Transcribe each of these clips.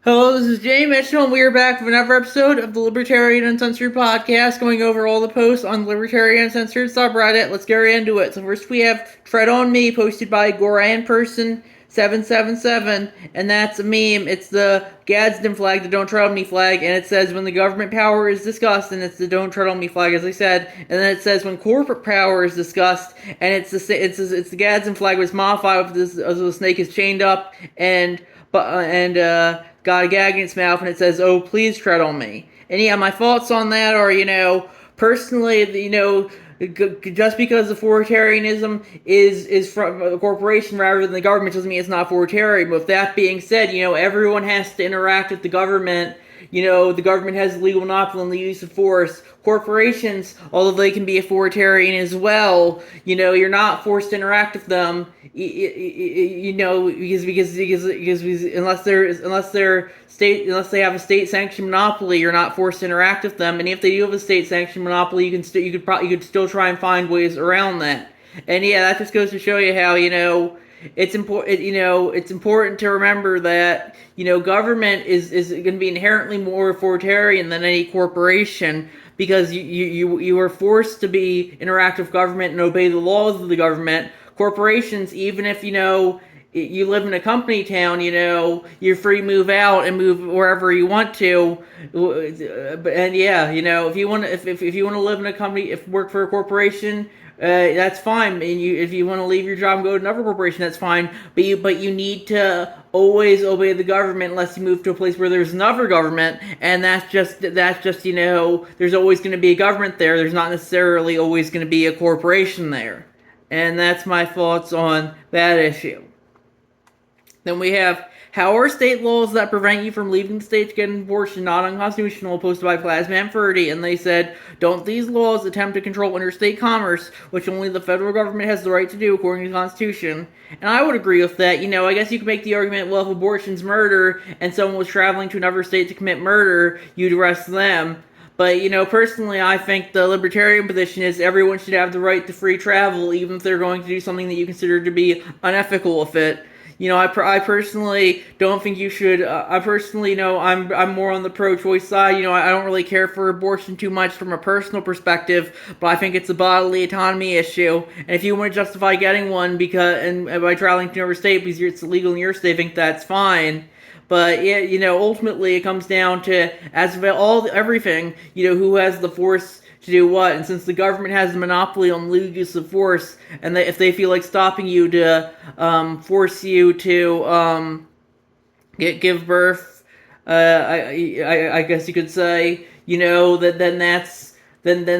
Hello, this is Jay Mitchell, and we are back with another episode of the Libertarian Uncensored podcast, going over all the posts on the Libertarian Uncensored subreddit. Let's get right into it. So first we have Tread on Me, posted by Goran Person 777, and that's a meme. It's the Gadsden flag, the Don't Tread on Me flag, and it says when the government power is discussed, and it's the Don't Tread on Me flag, as I said, and then it says when corporate power is discussed, and it's the Gadsden flag was modified with this as the snake is chained up and got a gag in its mouth, and it says, "Oh, please tread on me." And yeah, my thoughts on that are, personally, just because authoritarianism is from a corporation rather than the government doesn't mean it's not authoritarian. But with that being said, everyone has to interact with the government. The government has a legal monopoly on the use of force. Corporations, although they can be authoritarian as well, you're not forced to interact with them. Because unless they have a state sanctioned monopoly, you're not forced to interact with them. And if they do have a state sanctioned monopoly, you could still try and find ways around that. And yeah, that just goes to show you how it's important. It's important to remember that government is going to be inherently more authoritarian than any corporation, because you are forced to be interact with government and obey the laws of the government. Corporations, even if you live in a company town, you're free to move out and move wherever you want to. And yeah, if you want to, if you want to live in a company, if work for a corporation, that's fine. And if you want to leave your job and go to another corporation, that's fine. But you need to always obey the government unless you move to a place where there's another government, and that's just there's always going to be a government there. There's not necessarily always going to be a corporation there. And that's my thoughts on that issue. Then we have, how are state laws that prevent you from leaving the state to get an abortion not unconstitutional, posted by Plasman 30, and they said, don't these laws attempt to control interstate commerce, which only the federal government has the right to do according to the Constitution? And I would agree with that. I guess you could make the argument, well, if abortion's murder and someone was traveling to another state to commit murder, you'd arrest them. But, personally, I think the libertarian position is everyone should have the right to free travel, even if they're going to do something that you consider to be unethical with it. I personally don't think you should. I personally, I'm more on the pro-choice side. I don't really care for abortion too much from a personal perspective, but I think it's a bodily autonomy issue. And if you want to justify getting one by traveling to another state because it's illegal in your state, I think that's fine. But yeah, ultimately it comes down to, as of everything, who has the force to do what. And since the government has a monopoly on legal use of force, and if they feel like stopping you to force you to give birth, I guess you could say, then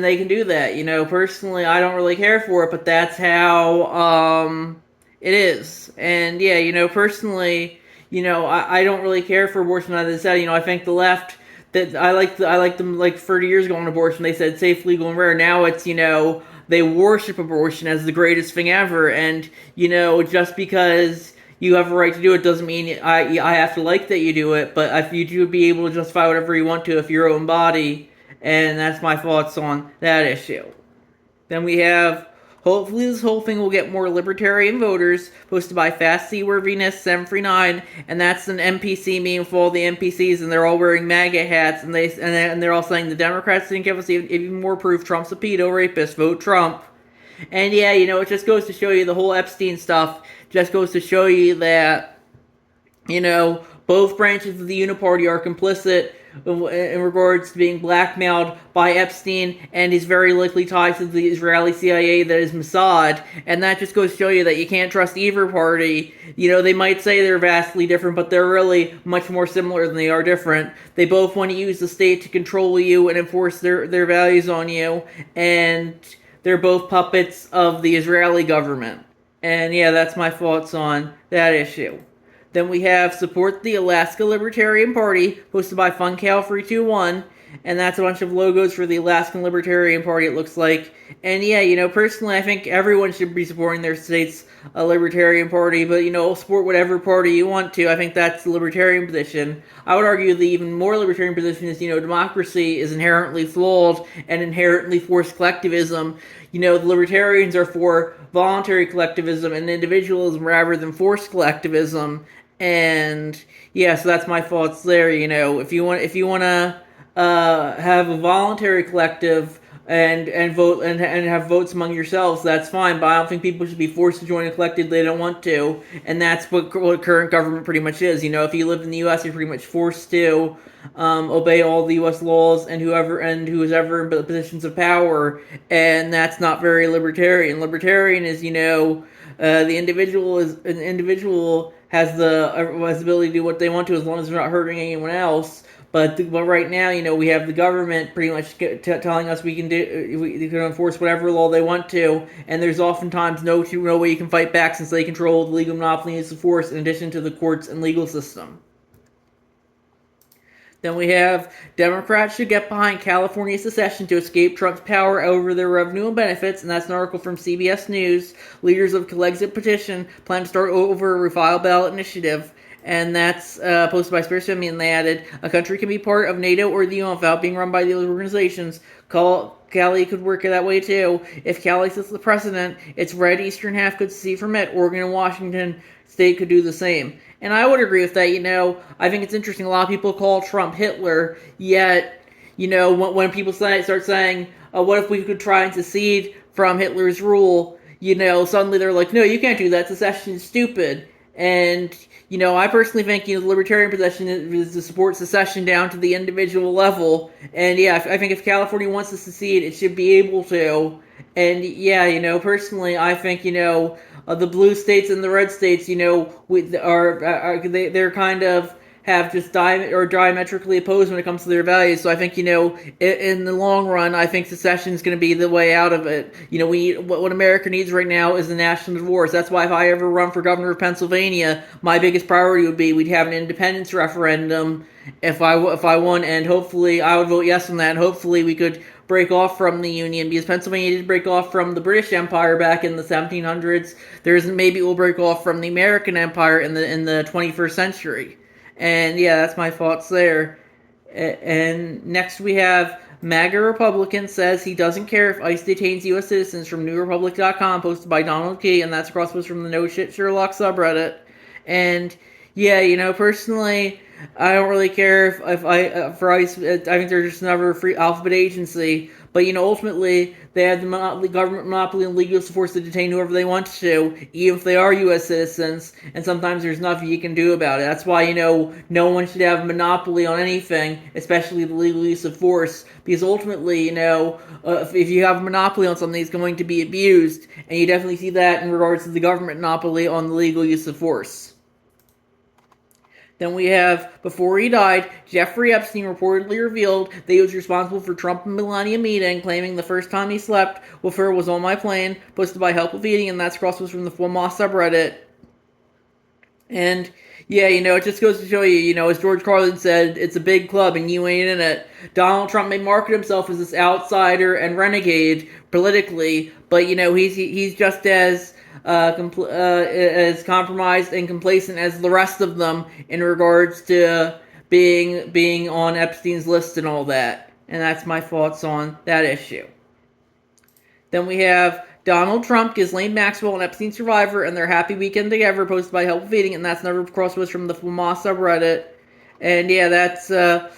they can do that. Personally, I don't really care for it, but that's how it is. And yeah, personally. I don't really care for abortion. As I said, I think the left, that I like them like 30 years ago on abortion. They said safe, legal, and rare. Now it's they worship abortion as the greatest thing ever. And just because you have a right to do it doesn't mean I have to like that you do it. But if you do, be able to justify whatever you want to if your own body. And that's my thoughts on that issue. Then we have, hopefully this whole thing will get more libertarian voters, posted by Fast Seaworthiness 739, and that's an NPC meme for all the NPCs, and they're all wearing MAGA hats, and they're all saying the Democrats didn't give us even more proof Trump's a pedo rapist, vote Trump. And yeah, it just goes to show you the whole Epstein stuff, just goes to show you that, both branches of the Uniparty are complicit in regards to being blackmailed by Epstein and his very likely ties to the Israeli CIA, that is Mossad. And that just goes to show you that you can't trust either party. They might say they're vastly different, but they're really much more similar than they are different. They both want to use the state to control you and enforce their values on you, and they're both puppets of the Israeli government. And yeah, that's my thoughts on that issue. Then we have support the Alaska Libertarian Party, posted by FunCal321, and that's a bunch of logos for the Alaskan Libertarian Party, it looks like. And yeah, personally, I think everyone should be supporting their state's Libertarian Party, but, support whatever party you want to. I think that's the Libertarian position. I would argue the even more Libertarian position is, democracy is inherently flawed and inherently forced collectivism. The Libertarians are for voluntary collectivism and individualism rather than forced collectivism. And yeah, so that's my thoughts there. If you want to have a voluntary collective and vote and have votes among yourselves, that's fine. But I don't think people should be forced to join a collective they don't want to. And that's what current government pretty much is. If you live in the U.S., you're pretty much forced to obey all the U.S. laws and who's ever in positions of power. And that's not very libertarian. Libertarian is the individual has the ability to do what they want to as long as they're not hurting anyone else. But right now, we have the government pretty much telling us we can enforce whatever law they want to, and there's oftentimes no way you can fight back since they control the legal monopoly use of force in addition to the courts and legal system. Then we have Democrats should get behind California secession to escape Trump's power over their revenue and benefits, and that's an article from CBS News. Leaders of Colexit petition plan to start over a refile ballot initiative, and that's posted by Spears Simeon. They added, a country can be part of NATO or the UN without being run by the organizations. Cali could work that way too. If Cali sets the precedent, its red eastern half could secede from it. Oregon and Washington state could do the same. And I would agree with that. I think it's interesting. A lot of people call Trump Hitler, yet, when people start saying, what if we could try and secede from Hitler's rule, suddenly they're like, no, you can't do that. Secession is stupid. And, I personally think, the libertarian position is to support secession down to the individual level. And, yeah, I think if California wants to secede, it should be able to. And, yeah, personally, I think, the blue states and the red states, they're kind of have just diametrically opposed when it comes to their values. So I think, in the long run, I think secession is going to be the way out of it. What America needs right now is a national divorce. That's why if I ever run for governor of Pennsylvania, my biggest priority would be we'd have an independence referendum if I won, and hopefully I would vote yes on that, and hopefully we could break off from the Union, because Pennsylvania did break off from the British Empire back in the 1700s. Maybe it will break off from the American Empire in the 21st century. And yeah, that's my thoughts there. And next we have MAGA Republican says he doesn't care if ICE detains U.S. citizens from NewRepublic.com, posted by Donald Key, and that's a cross post from the No Shit Sherlock subreddit. And yeah, personally, I don't really care for ICE. I think they're just another free alphabet agency. But ultimately, they have the government monopoly and legal force to detain whoever they want to, even if they are U.S. citizens. And sometimes there's nothing you can do about it. That's why no one should have a monopoly on anything, especially the legal use of force. Because ultimately, if you have a monopoly on something, it's going to be abused, and you definitely see that in regards to the government monopoly on the legal use of force. Then we have, before he died, Jeffrey Epstein reportedly revealed that he was responsible for Trump and Melania meeting, claiming the first time he slept with her was on my plane, posted by Help with Eating, and that's crossed from the FOMA subreddit. And yeah, it just goes to show you, as George Carlin said, it's a big club and you ain't in it. Donald Trump may market himself as this outsider and renegade politically, but he's just as compromised and complacent as the rest of them in regards to being on Epstein's list and all that. And that's my thoughts on that issue. Then we have Donald Trump, Ghislaine Maxwell, and Epstein survivor, and their happy weekend together, posted by Help Feeding, and that's another crosspost from the FOMA subreddit. And yeah, that's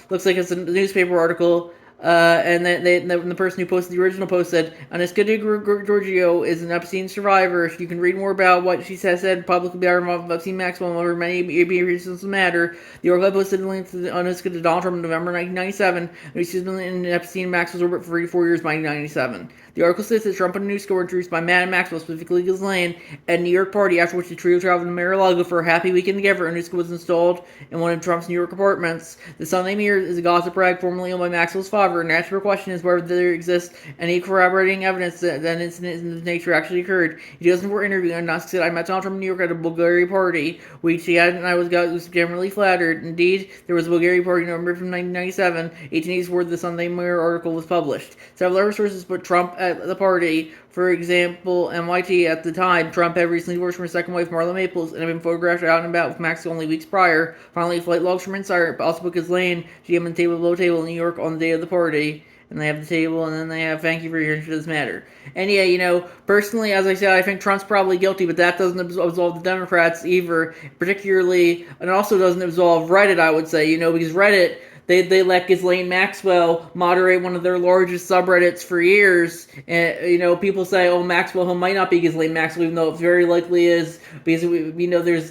looks like it's a newspaper article. And then the person who posted the original post said, Aniska Giorgio is an Epstein survivor. If you can read more about what she said publicly about Epstein Maxwell and over many reasons matter, the article posted a link to Aniska to Donald Trump in November 1997, and she's been in Epstein Maxwell's orbit for 84 years by 1997. The article states that Trump and Aniska were introduced by Matt and Maxwell, specifically Ghislaine, at a New York party, after which the trio traveled to Mar-a-Lago for a happy weekend together. Aniska was installed in one of Trump's New York apartments. The Sunday Mirror is a gossip rag formerly owned by Maxwell's father. A natural question is whether there exists any corroborating evidence that an incident in this nature actually occurred. He doesn't for interview, and Aniska said, I met Donald Trump in New York at a Bulgaria party, which he had, and I was generally flattered. Indeed, there was a Bulgaria party in November from 1997, 1884, the Sunday Mirror article was published. Several other sources put Trump at the party. For example, NYT at the time, Trump had recently divorced from his second wife, Marla Maples, and had been photographed out and about with Max only weeks prior. Finally, flight logs from inside, but also booked his lane. GM and table below table in New York on the day of the party. And they have the table, and then they have thank you for your interest in this matter. And yeah, personally, as I said, I think Trump's probably guilty, but that doesn't absolve the Democrats either, particularly, and it also doesn't absolve Reddit, I would say, because Reddit, they let Ghislaine Maxwell moderate one of their largest subreddits for years. And, people say, oh, Maxwell Hill might not be Ghislaine Maxwell, even though it very likely is, because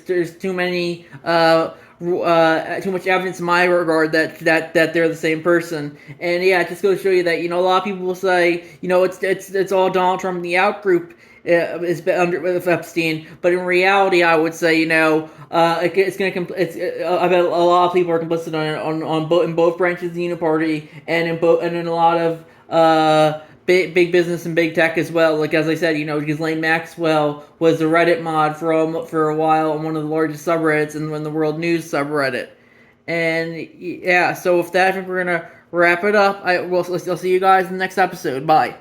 there's too many too much evidence in my regard that they're the same person. And yeah, it just goes to show you that a lot of people will say it's all Donald Trump and the out group is under with Epstein, but in reality, I would say I bet a lot of people are complicit in both branches of the Uniparty and in a lot of big business and big tech as well. Like as I said, Ghislaine Maxwell was a Reddit mod for a while on one of the largest subreddits in the World News subreddit. And yeah, so with that, I think we're gonna wrap it up. I'll see you guys in the next episode. Bye.